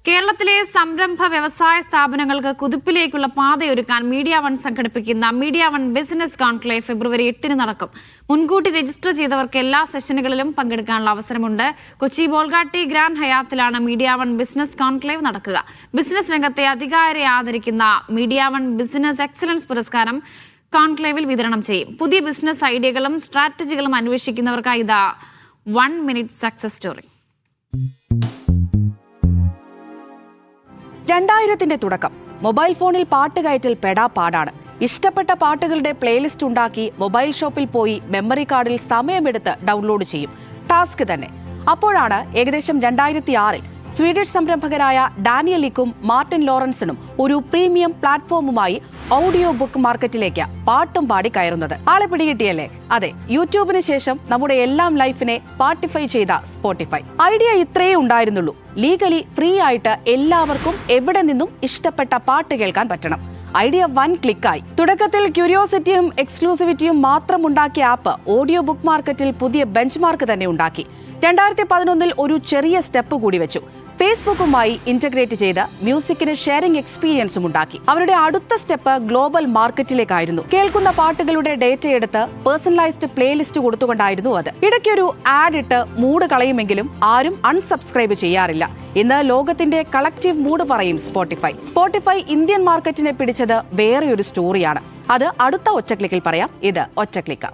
കേരളത്തിലെ സംരംഭ വ്യവസായ സ്ഥാപനങ്ങൾക്ക് കുതിപ്പിലേക്കുള്ള പാതയൊരുക്കാൻ മീഡിയ വൺ സംഘടിപ്പിക്കുന്ന മീഡിയ വൺ ബിസിനസ് കോൺക്ലേവ് ഫെബ്രുവരി 8 നടക്കും. മുൻകൂട്ടി രജിസ്റ്റർ ചെയ്തവർക്ക് എല്ലാ സെഷനുകളിലും പങ്കെടുക്കാനുള്ള അവസരമുണ്ട്. കൊച്ചി ബോൾഗാട്ടി ഗ്രാൻഡ് ഹയാത്തിലാണ് മീഡിയ വൺ ബിസിനസ് കോൺക്ലേവ് നടക്കുക. ബിസിനസ് രംഗത്തെ അധികാരിയെ ആദരിക്കുന്ന മീഡിയ വൺ ബിസിനസ് എക്സലൻസ് പുരസ്കാരം കോൺക്ലേവിൽ വിതരണം ചെയ്യും. പുതിയ ബിസിനസ് ഐഡിയകളും സ്ട്രാറ്റജികളും അന്വേഷിക്കുന്നവർക്കായി ഇതാ 1 മിനിറ്റ് സക്സസ് സ്റ്റോറി. 2000-ന്റെ തുടക്കം. മൊബൈൽ ഫോണിൽ പാട്ട് കയറ്റൽ പെടാപ്പാടാണ്. ഇഷ്ടപ്പെട്ട പാട്ടുകളുടെ പ്ലേലിസ്റ്റ് ഉണ്ടാക്കി മൊബൈൽ ഷോപ്പിൽ പോയി മെമ്മറി കാർഡിൽ സമയമെടുത്ത് ഡൗൺലോഡ് ചെയ്യും. ടാസ്ക് തന്നെ. അപ്പോഴാണ് ഏകദേശം 2006-ൽ സ്വീഡിഷ് സംരംഭകരായ ഡാനിയലിക്കും മാർട്ടിൻ ലോറൻസണും ഒരു പ്രീമിയം പ്ലാറ്റ്ഫോമുമായി ഓഡിയോ ബുക്ക് മാർക്കറ്റിലേക്ക് പാട്ടും പാടി കയറുന്നത്. ആളെ പിടികിട്ടിയല്ലേ? അതെ, യൂട്യൂബിന് ശേഷം നമ്മുടെ എല്ലാം ലൈഫിനെ പാർട്ടിഫൈ ചെയ്ത സ്പോട്ടിഫൈ. ഐഡിയ ഇത്രയേ ഉണ്ടായിരുന്നുള്ളൂ. ലീഗലി ഫ്രീ ആയിട്ട് എല്ലാവർക്കും എവിടെ നിന്നും ഇഷ്ടപ്പെട്ട പാട്ട് കേൾക്കാൻ പറ്റണം. ഐഡിയ 1 ക്ലിക്കായി. തുടക്കത്തിൽ ക്യൂരിയോസിറ്റിയും എക്സ്ക്ലൂസിവിറ്റിയും മാത്രം ഉണ്ടാക്കിയ ആപ്പ് ഓഡിയോ ബുക്ക് മാർക്കറ്റിൽ പുതിയ ബെഞ്ച് മാർക്ക് തന്നെ ഉണ്ടാക്കി. 2011-ൽ ഒരു ചെറിയ സ്റ്റെപ്പ് കൂടി വെച്ചു. ഫേസ്ബുക്കുമായി ഇന്റഗ്രേറ്റ് ചെയ്ത് മ്യൂസിക്കിന് ഷെയറിംഗ് എക്സ്പീരിയൻസും ഉണ്ടാക്കി. അവരുടെ അടുത്ത സ്റ്റെപ്പ് ഗ്ലോബൽ മാർക്കറ്റിലേക്കായിരുന്നു. കേൾക്കുന്ന പാട്ടുകളുടെ ഡേറ്റ എടുത്ത് പേഴ്സണലൈസ്ഡ് പ്ലേലിസ്റ്റ് കൊടുത്തുകൊണ്ടായിരുന്നു അത്. ഇടയ്ക്കൊരു ആഡ് ഇട്ട് മൂഡ് കളയുമെങ്കിലും ആരും അൺസബ്സ്ക്രൈബ് ചെയ്യാറില്ല. ഇന്ന് ലോകത്തിന്റെ കളക്റ്റീവ് മൂഡ് പറയും സ്പോട്ടിഫൈ ഇന്ത്യൻ മാർക്കറ്റിനെ പിടിച്ചത് വേറെയൊരു സ്റ്റോറിയാണ്. അത് അടുത്ത ഒറ്റക്ലിക്കിൽ പറയാം. ഇത് ഒറ്റക്ലിക്ക്.